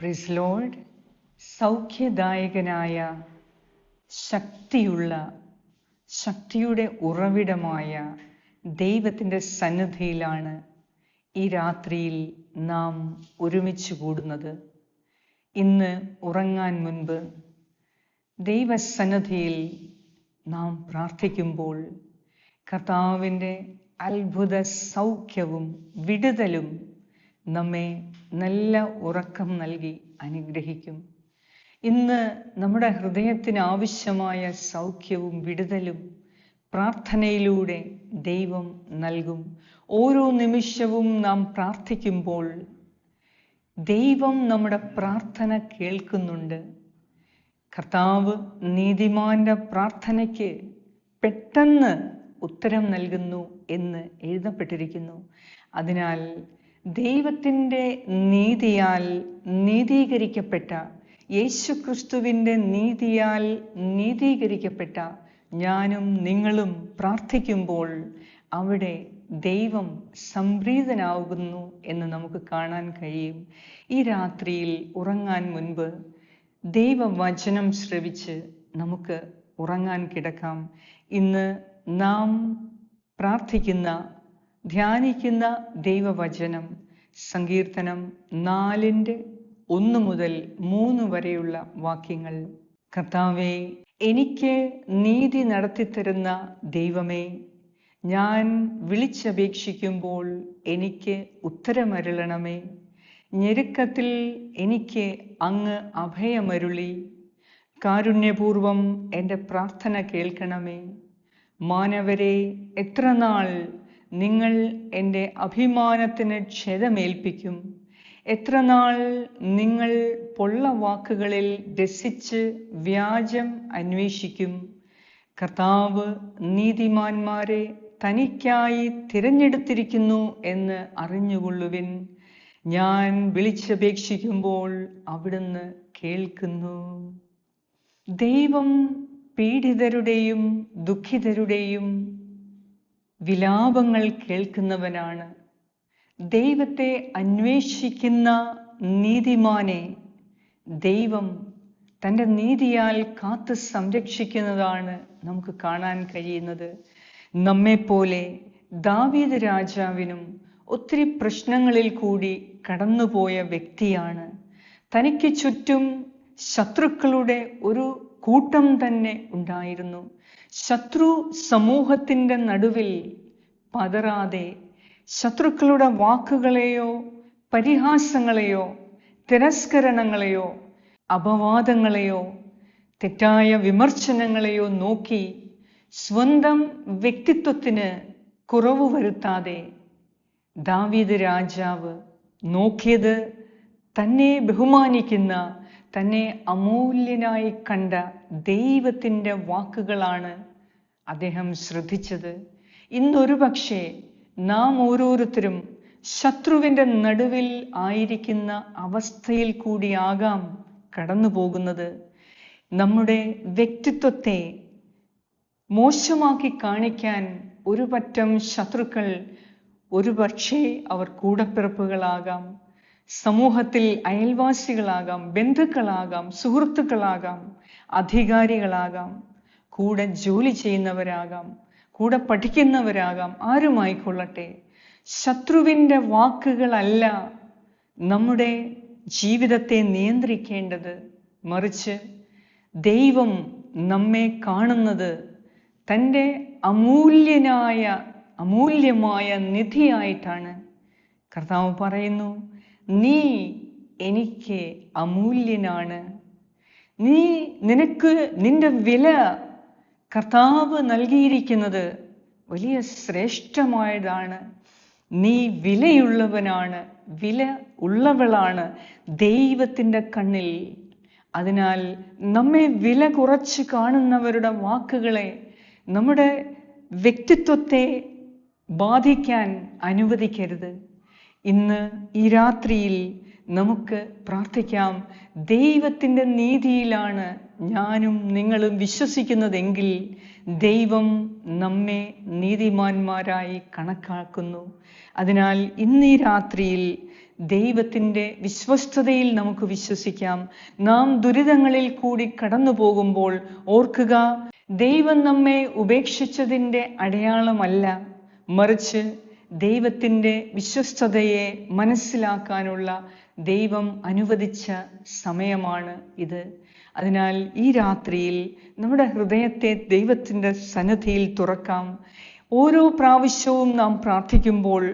Praise Lord. സൗഖ്യദായകനായ ശക്തിയുടെ ഉറവിടമായ ദൈവത്തിൻ്റെ സന്നിധിയിലാണ് ഈ രാത്രിയിൽ നാം ഒരുമിച്ച് കൂടുന്നത്. ഇന്ന് ഉറങ്ങാൻ മുൻപ് ദൈവസന്നിധിയിൽ നാം പ്രാർത്ഥിക്കുമ്പോൾ കർത്താവിൻ്റെ അത്ഭുത സൗഖ്യവും വിടുതലും നമ്മെ നല്ല ഉറക്കം നൽകി അനുഗ്രഹിക്കും. ഇന്ന് നമ്മുടെ ഹൃദയത്തിന് ആവശ്യമായ സൗഖ്യവും വിടുതലും പ്രാർത്ഥനയിലൂടെ ദൈവം നൽകും. ഓരോ നിമിഷവും നാം പ്രാർത്ഥിക്കുമ്പോൾ ദൈവം നമ്മുടെ പ്രാർത്ഥന കേൾക്കുന്നുണ്ട്. കർത്താവ് നീതിമാന്റെ പ്രാർത്ഥനയ്ക്ക് പെട്ടെന്ന് ഉത്തരം നൽകുന്നു എന്ന് എഴുതപ്പെട്ടിരിക്കുന്നു. അതിനാൽ ദൈവത്തിൻ്റെ നീതിയാൽ നീതീകരിക്കപ്പെട്ട, യേശുക്രിസ്തുവിൻ്റെ നീതിയാൽ നീതീകരിക്കപ്പെട്ട ഞാനും നിങ്ങളും പ്രാർത്ഥിക്കുമ്പോൾ അവിടെ ദൈവം സംപ്രീതനാകുന്നു എന്ന് നമുക്ക് കാണാൻ കഴിയും. ഈ രാത്രിയിൽ ഉറങ്ങാൻ മുൻപ് ദൈവവചനം ശ്രവിച്ച് നമുക്ക് ഉറങ്ങാൻ കിടക്കാം. ഇന്ന് നാം പ്രാർത്ഥിക്കുന്ന, ധ്യാനിക്കുന്ന ദൈവവചനം സങ്കീർത്തനം 4:1 മുതൽ 3 വരെയുള്ള വാക്യങ്ങൾ. കർത്താവേ, എനിക്ക് നീതി നടത്തിത്തരുന്ന ദൈവമേ, ഞാൻ വിളിച്ചപേക്ഷിക്കുമ്പോൾ എനിക്ക് ഉത്തരമരുളണമേ. ഞെരുക്കത്തിൽ എനിക്ക് അങ്ങ് അഭയമരുളി. കാരുണ്യപൂർവം എൻ്റെ പ്രാർത്ഥന കേൾക്കണമേ. മാനവരെ, എത്ര നാൾ നിങ്ങൾ എൻ്റെ അഭിമാനത്തിന് ക്ഷതമേൽപ്പിക്കും? എത്ര നാൾ നിങ്ങൾ പൊള്ളവാക്കുകളിൽ രസിച്ച് വ്യാജം അന്വേഷിക്കും? കർത്താവ് നീതിമാന്മാരെ തനിക്കായി തിരഞ്ഞെടുത്തിരിക്കുന്നു എന്ന് അറിഞ്ഞുകൊള്ളുവിൻ. ഞാൻ വിളിച്ചപേക്ഷിക്കുമ്പോൾ അവിടുന്ന് കേൾക്കുന്നു. ദൈവം പീഡിതരുടെയും ദുഃഖിതരുടെയും വിലാപങ്ങൾ കേൾക്കുന്നവനാണ്. ദൈവത്തെ അന്വേഷിക്കുന്ന നീതിമാനെ ദൈവം തൻ്റെ നീതിയാൽ കാത്ത് സംരക്ഷിക്കുന്നതാണ് നമുക്ക് കാണാൻ കഴിയുന്നത്. നമ്മെപ്പോലെ ദാവീദ് രാജാവിനും ഒത്തിരി പ്രശ്നങ്ങളിൽ കൂടി കടന്നുപോയ വ്യക്തിയാണ്. തനിക്ക് ചുറ്റും ശത്രുക്കളുടെ ഒരു കൂട്ടം തന്നെ ഉണ്ടായിരുന്നു. ശത്രു സമൂഹത്തിൻ്റെ നടുവിൽ പതറാതെ ശത്രുക്കളുടെ വാക്കുകളെയോ പരിഹാസങ്ങളെയോ തിരസ്കരണങ്ങളെയോ അപവാദങ്ങളെയോ തെറ്റായ വിമർശനങ്ങളെയോ നോക്കി സ്വന്തം വ്യക്തിത്വത്തിന് കുറവ് വരുത്താതെ ദാവീദ് രാജാവ് നോക്കിയത് തന്നെ ബഹുമാനിക്കുന്ന, തന്നെ അമൂല്യനായി കണ്ട ദൈവത്തിൻ്റെ വാക്കുകളാണ് അദ്ദേഹം ശ്രദ്ധിച്ചത്. ഇന്നൊരു പക്ഷേ നാം ഓരോരുത്തരും ശത്രുവിൻ്റെ നടുവിൽ ആയിരിക്കുന്ന അവസ്ഥയിൽ കൂടിയാകാം കടന്നു പോകുന്നത്. നമ്മുടെ വ്യക്തിത്വത്തെ മോശമാക്കി കാണിക്കാൻ ഒരു പറ്റം ശത്രുക്കൾ, ഒരു പക്ഷേ അവർ കൂടപ്പിറപ്പുകളാകാം, സമൂഹത്തിൽ അയൽവാസികളാകാം, ബന്ധുക്കളാകാം, സുഹൃത്തുക്കളാകാം, അധികാരികളാകാം, കൂടെ ജോലി ചെയ്യുന്നവരാകാം, കൂടെ പഠിക്കുന്നവരാകാം, ആരുമായിക്കൊള്ളട്ടെ. ശത്രുവിൻ്റെ വാക്കുകളല്ല നമ്മുടെ ജീവിതത്തെ നിയന്ത്രിക്കേണ്ടത്. മറിച്ച് ദൈവം നമ്മെ കാണുന്നത് തൻ്റെ അമൂല്യമായ നിധിയായിട്ടാണ്. കർത്താവ് പറയുന്നു, നീ എനിക്ക് അമൂല്യനാണ്. നിനക്ക് നിന്റെ വില കർത്താവ് നൽകിയിരിക്കുന്നത് വലിയ ശ്രേഷ്ഠമായതാണ്. നീ വിലയുള്ളവനാണ്, വില ഉള്ളവളാണ് ദൈവത്തിൻ്റെ കണ്ണിൽ. അതിനാൽ നമ്മെ വില കുറച്ച് കാണുന്നവരുടെ വാക്കുകളെ, നമ്മുടെ വ്യക്തിത്വത്തെ ബാധിക്കാൻ അനുവദിക്കരുത്. ഇന്ന് ഈ രാത്രിയിൽ നമുക്ക് പ്രാർത്ഥിക്കാം. ദൈവത്തിൻ്റെ നീതിയിലാണ് ഞാനും നിങ്ങളും വിശ്വസിക്കുന്നതെങ്കിൽ ദൈവം നമ്മെ നീതിമാന്മാരായി കണക്കാക്കുന്നു. അതിനാൽ ഇന്നീ രാത്രിയിൽ ദൈവത്തിൻ്റെ വിശ്വസ്തതയിൽ നമുക്ക് വിശ്വസിക്കാം. നാം ദുരിതങ്ങളിൽ കൂടി കടന്നു പോകുമ്പോൾ ഓർക്കുക, ദൈവം നമ്മെ ഉപേക്ഷിച്ചതിൻ്റെ അടയാളമല്ല, മറിച്ച് ദൈവത്തിൻ്റെ വിശ്വസ്തതയെ മനസ്സിലാക്കാനുള്ള ദൈവം അനുവദിച്ച സമയമാണ് ഇത്. അതിനാൽ ഈ രാത്രിയിൽ നമ്മുടെ ഹൃദയത്തെ ദൈവത്തിൻ്റെ സന്നിധിയിൽ തുറക്കാം. ഓരോ പ്രാവശ്യവും നാം പ്രാർത്ഥിക്കുമ്പോൾ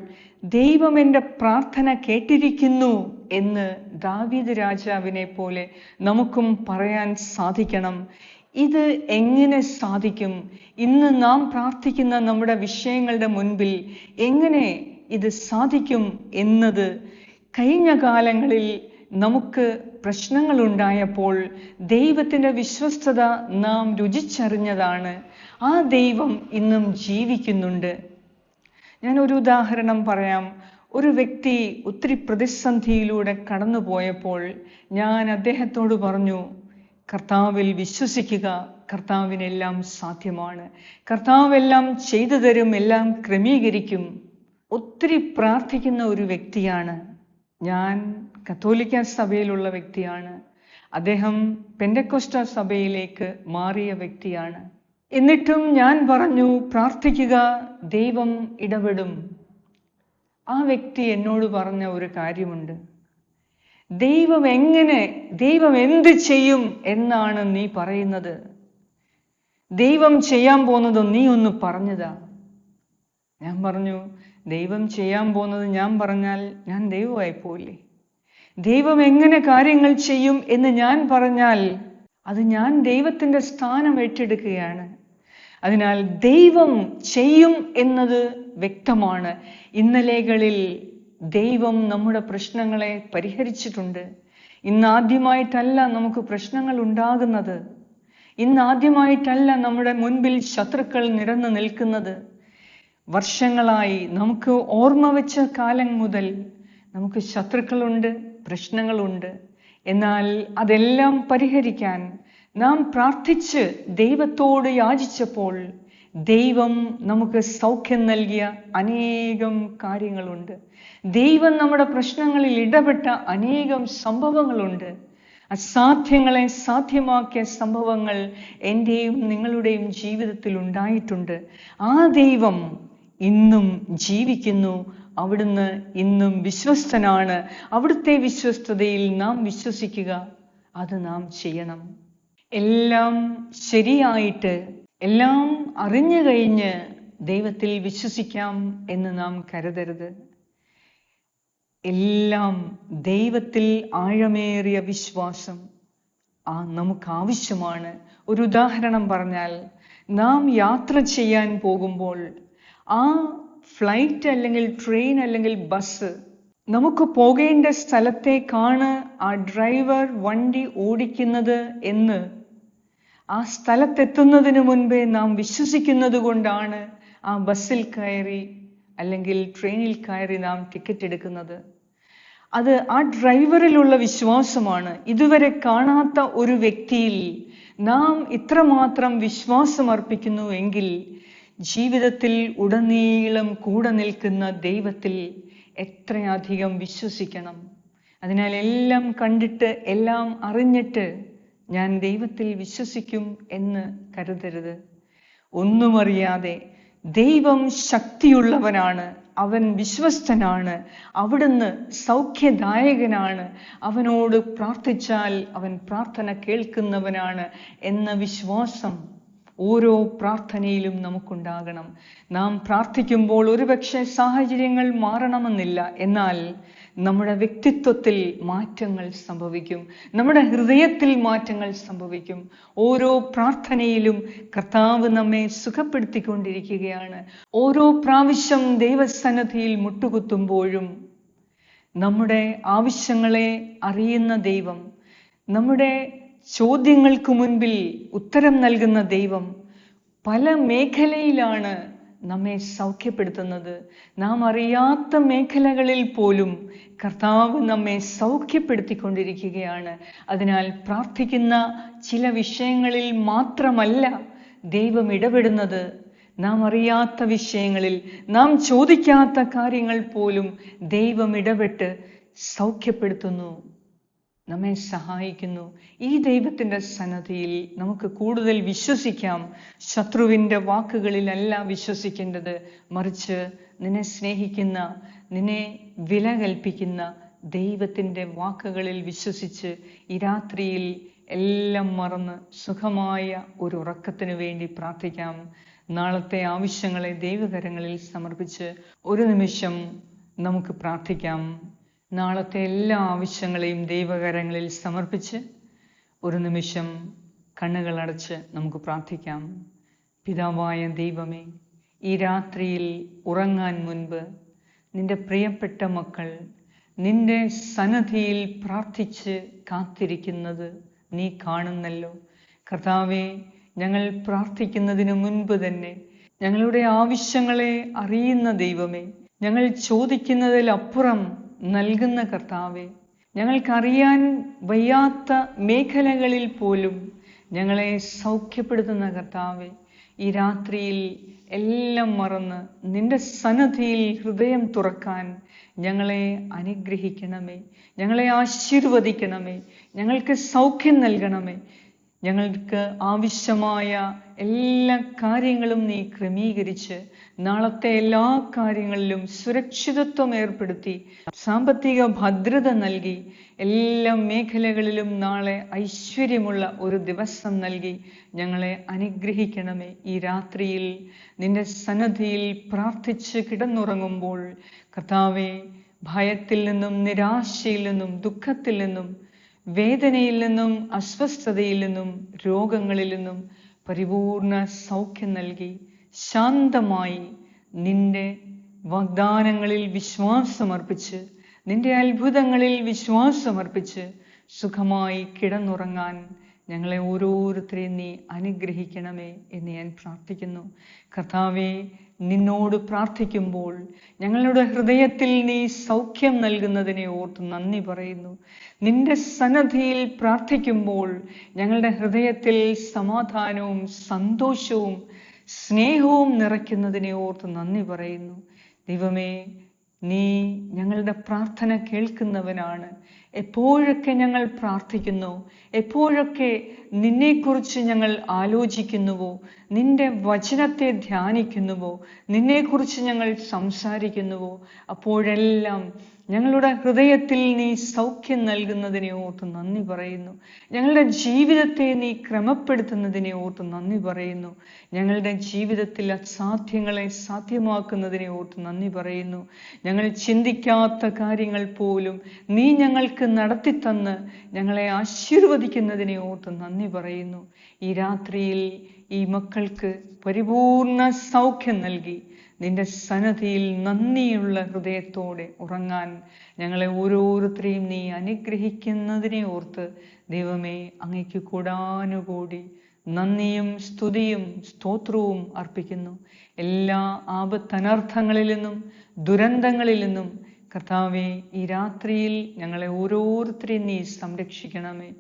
ദൈവം എൻ്റെ പ്രാർത്ഥന കേട്ടിരിക്കുന്നു എന്ന് ദാവീദ് രാജാവിനെ പോലെ നമുക്കും പറയാൻ സാധിക്കണം. ഇത് എങ്ങനെ സാധിക്കും? ഇന്ന് നാം പ്രാർത്ഥിക്കുന്ന നമ്മുടെ വിഷയങ്ങളുടെ മുൻപിൽ എങ്ങനെ ഇത് സാധിക്കും എന്നത് കഴിഞ്ഞ കാലങ്ങളിൽ നമുക്ക് പ്രശ്നങ്ങളുണ്ടായപ്പോൾ ദൈവത്തിൻ്റെ വിശ്വസ്തത നാം രുചിച്ചറിഞ്ഞതാണ്. ആ ദൈവം ഇന്നും ജീവിക്കുന്നുണ്ട്. ഞാനൊരു ഉദാഹരണം പറയാം. ഒരു വ്യക്തി ഒത്തിരി പ്രതിസന്ധിയിലൂടെ കടന്നു പോയപ്പോൾ ഞാൻ അദ്ദേഹത്തോട് പറഞ്ഞു, കർത്താവിൽ വിശ്വസിക്കുക, കർത്താവിനെല്ലാം സാധ്യമാണ്, കർത്താവെല്ലാം ചെയ്തു തരും, എല്ലാം ക്രമീകരിക്കും. ഒത്തിരി പ്രാർത്ഥിക്കുന്ന ഒരു വ്യക്തിയാണ് ഞാൻ. കത്തോലിക്ക സഭയിലുള്ള വ്യക്തിയാണ്. അദ്ദേഹം പെന്തക്കോസ്ത സഭയിലേക്ക് മാറിയ വ്യക്തിയാണ്. എന്നിട്ടും ഞാൻ പറഞ്ഞു, പ്രാർത്ഥിക്കുക, ദൈവം ഇടപെടും. ആ വ്യക്തി എന്നോട് പറഞ്ഞ ഒരു കാര്യമുണ്ട്. ദൈവം എന്ത് ചെയ്യും എന്നാണ് നീ പറയുന്നത്? ദൈവം ചെയ്യാൻ പോകുന്നത് നീ ഒന്ന് പറഞ്ഞതാ. ഞാൻ പറഞ്ഞു, ദൈവം ചെയ്യാൻ പോകുന്നത് ഞാൻ പറഞ്ഞാൽ ഞാൻ ദൈവമായി പോയില്ലേ? ദൈവം എങ്ങനെ കാര്യങ്ങൾ ചെയ്യും എന്ന് ഞാൻ പറഞ്ഞാൽ അത് ഞാൻ ദൈവത്തിൻ്റെ സ്ഥാനം ഏറ്റെടുക്കുകയാണ്. അതിനാൽ ദൈവം ചെയ്യും എന്നത് വ്യക്തമാണ്. ഇന്നലെകളിൽ ദൈവം നമ്മുടെ പ്രശ്നങ്ങളെ പരിഹരിച്ചിട്ടുണ്ട്. ഇന്നാദ്യമായിട്ടല്ല നമുക്ക് പ്രശ്നങ്ങൾ ഉണ്ടാകുന്നത്. ഇന്നാദ്യമായിട്ടല്ല നമ്മുടെ മുൻപിൽ ശത്രുക്കൾ നിരന്നു നിൽക്കുന്നത്. വർഷങ്ങളായി നമുക്ക് ഓർമ്മ വെച്ച കാലം മുതൽ നമുക്ക് ശത്രുക്കളുണ്ട്, പ്രശ്നങ്ങളുണ്ട്. എന്നാൽ അതെല്ലാം പരിഹരിക്കാൻ നാം പ്രാർത്ഥിച്ച് ദൈവത്തോട് യാചിച്ചപ്പോൾ ദൈവം നമുക്ക് സൗഖ്യം നൽകിയ അനേകം കാര്യങ്ങളുണ്ട്. ദൈവം നമ്മുടെ പ്രശ്നങ്ങളിൽ ഇടപെട്ട അനേകം സംഭവങ്ങളുണ്ട്. അസാധ്യങ്ങളെ സാധ്യമാക്കിയ സംഭവങ്ങൾ എൻ്റെയും നിങ്ങളുടെയും ജീവിതത്തിൽ ഉണ്ടായിട്ടുണ്ട്. ആ ദൈവം ഇന്നും ജീവിക്കുന്നു. അവിടുന്ന് ഇന്നും വിശ്വസ്തനാണ്. അവിടുത്തെ വിശ്വസ്തതയിൽ നാം വിശ്വസിക്കുക, അത് നാം ചെയ്യണം. എല്ലാം ശരിയായിട്ട്, എല്ലാം അറിഞ്ഞു കഴിഞ്ഞ് ദൈവത്തിൽ വിശ്വസിക്കാം എന്ന് നാം കരുതരുത്. എല്ലാം ദൈവത്തിൽ ആഴമേറിയ വിശ്വാസം നമുക്ക് ആവശ്യമാണ്. ഒരു ഉദാഹരണം പറഞ്ഞാൽ, നാം യാത്ര ചെയ്യാൻ പോകുമ്പോൾ ആ ഫ്ലൈറ്റ് അല്ലെങ്കിൽ ട്രെയിൻ അല്ലെങ്കിൽ ബസ് നമുക്ക് പോകേണ്ട സ്ഥലത്തേക്കാണ് ആ ഡ്രൈവർ വണ്ടി ഓടിക്കുന്നത് എന്ന് ആ സ്ഥലത്തെത്തുന്നതിന് മുൻപേ നാം വിശ്വസിക്കുന്നത് കൊണ്ടാണ് ആ ബസ്സിൽ കയറി അല്ലെങ്കിൽ ട്രെയിനിൽ കയറി നാം ടിക്കറ്റ് എടുക്കുന്നത്. അത് ആ ഡ്രൈവറിലുള്ള വിശ്വാസമാണ്. ഇതുവരെ കാണാത്ത ഒരു വ്യക്തിയിൽ നാം ഇത്രമാത്രം വിശ്വാസം അർപ്പിക്കുന്നു എങ്കിൽ ജീവിതത്തിൽ ഉടനീളം കൂടെ നിൽക്കുന്ന ദൈവത്തിൽ എത്രയധികം വിശ്വസിക്കണം. അതിനാൽ എല്ലാം കണ്ടിട്ട്, എല്ലാം അറിഞ്ഞിട്ട് ഞാൻ ദൈവത്തിൽ വിശ്വസിക്കും എന്ന് കരുതരുത്. ഒന്നും അറിയാതെ ദൈവം ശക്തിയുള്ളവനാണ്, അവൻ വിശ്വസ്തനാണ്, അവിടുന്ന് സൗഖ്യദായകനാണ്, അവനോട് പ്രാർത്ഥിച്ചാൽ അവൻ പ്രാർത്ഥന കേൾക്കുന്നവനാണ് എന്ന വിശ്വാസം ഓരോ പ്രാർത്ഥനയിലും നമുക്കുണ്ടാകണം. നാം പ്രാർത്ഥിക്കുമ്പോൾ ഒരുപക്ഷെ സാഹചര്യങ്ങൾ മാറണമെന്നില്ല, എന്നാൽ നമ്മുടെ വ്യക്തിത്വത്തിൽ മാറ്റങ്ങൾ സംഭവിക്കും, നമ്മുടെ ഹൃദയത്തിൽ മാറ്റങ്ങൾ സംഭവിക്കും. ഓരോ പ്രാർത്ഥനയിലും കർത്താവ് നമ്മെ സുഖപ്പെടുത്തിക്കൊണ്ടിരിക്കുകയാണ്. ഓരോ പ്രാവശ്യം ദൈവസന്നിധിയിൽ മുട്ടുകുത്തുമ്പോഴും നമ്മുടെ ആവശ്യങ്ങളെ അറിയുന്ന ദൈവം, നമ്മുടെ ചോദ്യങ്ങൾക്ക് മുൻപിൽ ഉത്തരം നൽകുന്ന ദൈവം പല മേഖലയിലാണ് നമ്മെ സൗഖ്യപ്പെടുത്തുന്നത്. നാം അറിയാത്ത മേഖലകളിൽ പോലും കർത്താവ് നമ്മെ സൗഖ്യപ്പെടുത്തിക്കൊണ്ടിരിക്കുകയാണ്. അതിനാൽ പ്രാർത്ഥിക്കുന്ന ചില വിഷയങ്ങളിൽ മാത്രമല്ല ദൈവം ഇടപെടുന്നത്. നാം അറിയാത്ത വിഷയങ്ങളിൽ, നാം ചോദിക്കാത്ത കാര്യങ്ങൾ പോലും ദൈവം ഇടപെട്ട് സൗഖ്യപ്പെടുത്തുന്നു, നമ്മെ സഹായിക്കുന്നു. ഈ ദൈവത്തിൻ്റെ സന്നദ്ധിയിൽ നമുക്ക് കൂടുതൽ വിശ്വസിക്കാം. ശത്രുവിൻ്റെ വാക്കുകളിലല്ല വിശ്വസിക്കേണ്ടത്, മറിച്ച് നിന്നെ സ്നേഹിക്കുന്ന, നിന്നെ വില കൽപ്പിക്കുന്ന ദൈവത്തിൻ്റെ വാക്കുകളിൽ വിശ്വസിച്ച് ഈ രാത്രിയിൽ എല്ലാം മറന്ന് സുഖമായ ഒരു ഉറക്കത്തിന് വേണ്ടി പ്രാർത്ഥിക്കാം. നാളത്തെ ആവശ്യങ്ങളെ ദൈവകരങ്ങളിൽ സമർപ്പിച്ച് ഒരു നിമിഷം നമുക്ക് പ്രാർത്ഥിക്കാം. നാളത്തെ എല്ലാ ആവശ്യങ്ങളെയും ദൈവകരങ്ങളിൽ സമർപ്പിച്ച് ഒരു നിമിഷം കണ്ണുകളടച്ച് നമുക്ക് പ്രാർത്ഥിക്കാം. പിതാവായ ദൈവമേ, ഈ രാത്രിയിൽ ഉറങ്ങാൻ മുൻപ് നിന്റെ പ്രിയപ്പെട്ട മക്കൾ നിന്റെ സന്നദ്ധിയിൽ പ്രാർത്ഥിച്ച് കാത്തിരിക്കുന്നത് നീ കാണുന്നല്ലോ. കർത്താവേ, ഞങ്ങൾ പ്രാർത്ഥിക്കുന്നതിന് മുൻപ് തന്നെ ഞങ്ങളുടെ ആവശ്യങ്ങളെ അറിയുന്ന ദൈവമേ, ഞങ്ങൾ ചോദിക്കുന്നതിലപ്പുറം നൽകുന്ന കർത്താവേ, ഞങ്ങൾക്കറിയാൻ വയ്യാത്ത മേഖലകളിൽ പോലും ഞങ്ങളെ സൗഖ്യപ്പെടുത്തുന്ന കർത്താവേ, ഈ രാത്രിയിൽ എല്ലാം മറന്ന് നിന്റെ സന്നദ്ധിയിൽ ഹൃദയം തുറക്കാൻ ഞങ്ങളെ അനുഗ്രഹിക്കണമേ, ഞങ്ങളെ ആശീർവദിക്കണമേ, ഞങ്ങൾക്ക് സൗഖ്യം നൽകണമേ. ഞങ്ങൾക്ക് ആവശ്യമായ എല്ലാ കാര്യങ്ങളും നീ ക്രമീകരിച്ച് നാളത്തെ എല്ലാ കാര്യങ്ങളിലും സുരക്ഷിതത്വം ഏർപ്പെടുത്തി സാമ്പത്തിക ഭദ്രത നൽകി എല്ലാ മേഖലകളിലും നാളെ ഐശ്വര്യമുള്ള ഒരു ദിവസം നൽകി ഞങ്ങളെ അനുഗ്രഹിക്കണമേ. ഈ രാത്രിയിൽ നിന്റെ സന്നദ്ധിയിൽ പ്രാർത്ഥിച്ച് കിടന്നുറങ്ങുമ്പോൾ കർത്താവേ, ഭയത്തിൽ നിന്നും നിരാശയിൽ നിന്നും ദുഃഖത്തിൽ നിന്നും വേദനയിൽ നിന്നും അസ്വസ്ഥതയിൽ നിന്നും രോഗങ്ങളിൽ നിന്നും പരിപൂർണ സൗഖ്യം നൽകി ശാന്തമായി നിന്റെ വാഗ്ദാനങ്ങളിൽ വിശ്വാസമർപ്പിച്ച് നിന്റെ അത്ഭുതങ്ങളിൽ വിശ്വാസമർപ്പിച്ച് സുഖമായി കിടന്നുറങ്ങാൻ ഞങ്ങളെ ഓരോരുത്തരെയും നീ അനുഗ്രഹിക്കണമേ എന്ന് ഞാൻ പ്രാർത്ഥിക്കുന്നു. കർത്താവേ, നിന്നോട് പ്രാർത്ഥിക്കുമ്പോൾ ഞങ്ങളുടെ ഹൃദയത്തിൽ നീ സൗഖ്യം നൽകുന്നതിനെ ഓർത്ത് നന്ദി പറയുന്നു. നിന്റെ സന്നദ്ധിയിൽ പ്രാർത്ഥിക്കുമ്പോൾ ഞങ്ങളുടെ ഹൃദയത്തിൽ സമാധാനവും സന്തോഷവും സ്നേഹവും നിറയ്ക്കുന്നതിനെ ഓർത്ത് നന്ദി പറയുന്നു. ദൈവമേ, നീ ഞങ്ങളുടെ പ്രാർത്ഥന കേൾക്കുന്നവനാണ്. എപ്പോഴൊക്കെ ഞങ്ങൾ പ്രാർത്ഥിക്കുന്നു, എപ്പോഴൊക്കെ നിന്നെക്കുറിച്ച് ഞങ്ങൾ ആലോചിക്കുന്നുവോ, നിന്റെ വചനത്തെ ധ്യാനിക്കുന്നുവോ, നിന്നെക്കുറിച്ച് ഞങ്ങൾ സംസാരിക്കുന്നുവോ, അപ്പോഴെല്ലാം ഞങ്ങളുടെ ഹൃദയത്തിൽ നീ സൗഖ്യം നൽകുന്നതിനെ ഓർത്ത് നന്ദി പറയുന്നു. ഞങ്ങളുടെ ജീവിതത്തെ നീ ക്രമപ്പെടുത്തുന്നതിനെ ഓർത്ത് നന്ദി പറയുന്നു. ഞങ്ങളുടെ ജീവിതത്തിൽ അസാധ്യങ്ങളെ സാധ്യമാക്കുന്നതിനെ ഓർത്ത് നന്ദി പറയുന്നു. ഞങ്ങൾ ചിന്തിക്കാത്ത കാര്യങ്ങൾ പോലും നീ ഞങ്ങൾക്ക് നടത്തിത്തന്ന് ഞങ്ങളെ ആശീർവദിക്കുന്നതിനെ ഓർത്ത് നന്ദി പറയുന്നു. ഈ രാത്രിയിൽ ഈ മക്കൾക്ക് പരിപൂർണ സൗഖ്യം നൽകി നിന്റെ സന്നദ്ധിയിൽ നന്ദിയുള്ള ഹൃദയത്തോടെ ഉറങ്ങാൻ ഞങ്ങളെ ഓരോരുത്തരെയും നീ അനുഗ്രഹിക്കുന്നതിനെ ഓർത്ത് ദൈവമേ, അങ്ങയ്ക്ക് കൂടാനുകൂടി നന്ദിയും സ്തുതിയും സ്തോത്രവും അർപ്പിക്കുന്നു. എല്ലാ ആപത്തനർത്ഥങ്ങളിൽ നിന്നും ദുരന്തങ്ങളിൽ നിന്നും കർത്താവേ, ഈ രാത്രിയിൽ ഞങ്ങളെ ഓരോരുത്തരെയും നീ സംരക്ഷിക്കണമേ.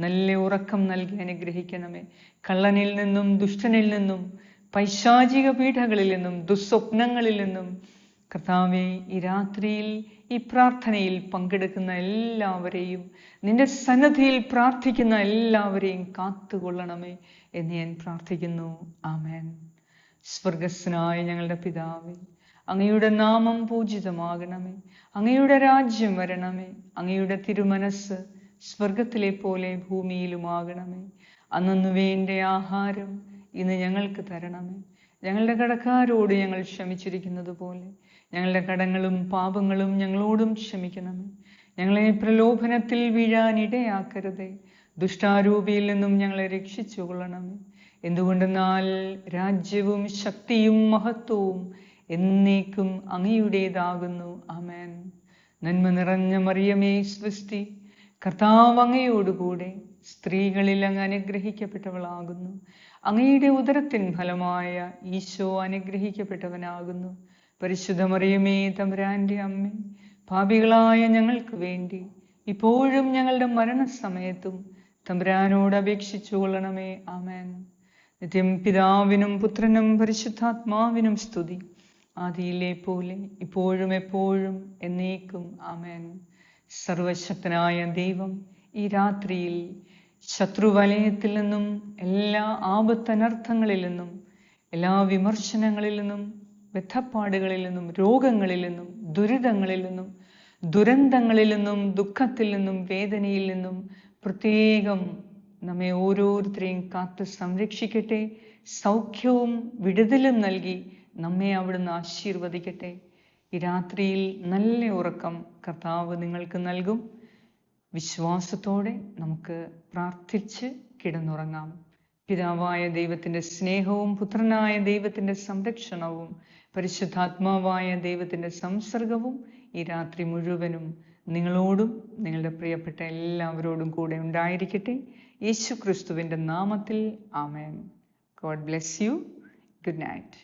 നല്ല ഉറക്കം നൽകി അനുഗ്രഹിക്കണമേ. കള്ളനിൽ നിന്നും ദുഷ്ടനിൽ നിന്നും പൈശാചിക പീഠകളിൽ നിന്നും ദുസ്വപ്നങ്ങളിൽ നിന്നും കർത്താവേ, ഈ രാത്രിയിൽ ഈ പ്രാർത്ഥനയിൽ പങ്കെടുക്കുന്ന എല്ലാവരെയും നിന്റെ സന്നദ്ധിയിൽ പ്രാർത്ഥിക്കുന്ന എല്ലാവരെയും കാത്തുകൊള്ളണമേ എന്ന് ഞാൻ പ്രാർത്ഥിക്കുന്നു. ആമേൻ. സ്വർഗസ്നായ ഞങ്ങളുടെ പിതാവേ, അങ്ങയുടെ നാമം പൂജിതമാകണമേ. അങ്ങയുടെ രാജ്യം വരണമേ. അങ്ങയുടെ തിരുമനസ് സ്വർഗത്തിലെ പോലെ ഭൂമിയിലുമാകണമേ. അന്നു വേണ്ട ആഹാരം ഇന്ന് ഞങ്ങൾക്ക് തരണമേ. ഞങ്ങളുടെ കടക്കാരോട് ഞങ്ങൾ ക്ഷമിച്ചിരിക്കുന്നത് പോലെ ഞങ്ങളുടെ കടങ്ങളും പാപങ്ങളും ഞങ്ങളോടും ക്ഷമിക്കണമേ. ഞങ്ങളെ പ്രലോഭനത്തിൽ വീഴാൻ ഇടയാക്കരുതേ. ദുഷ്ടാരൂപിയിൽ നിന്നും ഞങ്ങളെ രക്ഷിച്ചുകൊള്ളണമേ. എന്തുകൊണ്ടെന്നാൽ രാജ്യവും ശക്തിയും മഹത്വവും എന്നേക്കും അങ്ങയുടേതാകുന്നു. ആമേൻ. നന്മ നിറഞ്ഞ മറിയമേ സ്വസ്തി, കർത്താവ് അങ്ങയോടുകൂടെ സ്ത്രീകളിൽ അങ്ങ് അനുഗ്രഹിക്കപ്പെട്ടവളാകുന്നു. അങ്ങയുടെ ഉദരത്തിൻ ഫലമായ ഈശോ അനുഗ്രഹിക്കപ്പെട്ടവനാകുന്നു. പരിശുദ്ധ മറിയമേ, തമ്പുരാന്റെ അമ്മേ, പാപികളായ ഞങ്ങൾക്ക് വേണ്ടി ഇപ്പോഴും ഞങ്ങളുടെ മരണസമയത്തും തമ്പുരാനോട് അപേക്ഷിച്ചു കൊള്ളണമേ. ആമേൻ. നിത്യം പിതാവിനും പുത്രനും പരിശുദ്ധാത്മാവിനും സ്തുതി, ആദിയിലെ പോലെ ഇപ്പോഴും എപ്പോഴും എന്നേക്കും. ആമേൻ. സർവശക്തനായ ദൈവം ഈ രാത്രിയിൽ ശത്രുവലയത്തിൽ നിന്നും എല്ലാ ആപത്തനർത്ഥങ്ങളിൽ നിന്നും എല്ലാ വിമർശനങ്ങളിൽ നിന്നും ബദ്ധപ്പാടുകളിൽ നിന്നും രോഗങ്ങളിൽ നിന്നും ദുരിതങ്ങളിൽ നിന്നും ദുരന്തങ്ങളിൽ നിന്നും ദുഃഖത്തിൽ നിന്നും വേദനയിൽ നിന്നും പ്രത്യേകം നമ്മെ ഓരോരുത്തരെയും കാത്ത് സംരക്ഷിക്കട്ടെ. സൗഖ്യവും വിടുതലും നൽകി നമ്മെ അവിടുന്ന് ആശീർവദിക്കട്ടെ. ഈ രാത്രിയിൽ നല്ല ഉറക്കം കർത്താവ് നിങ്ങൾക്ക് നൽകും. വിശ്വാസത്തോടെ നമുക്ക് പ്രാർത്ഥിച്ച് കിടന്നുറങ്ങാം. പിതാവായ ദൈവത്തിൻ്റെ സ്നേഹവും പുത്രനായ ദൈവത്തിൻ്റെ സംരക്ഷണവും പരിശുദ്ധാത്മാവായ ദൈവത്തിൻ്റെ സംസർഗവും ഈ രാത്രി മുഴുവനും നിങ്ങളോടും നിങ്ങളുടെ പ്രിയപ്പെട്ട എല്ലാവരോടും കൂടെ ഉണ്ടായിരിക്കട്ടെ. യേശു ക്രിസ്തുവിൻ്റെ നാമത്തിൽ ആമേൻ. God bless you. Good night.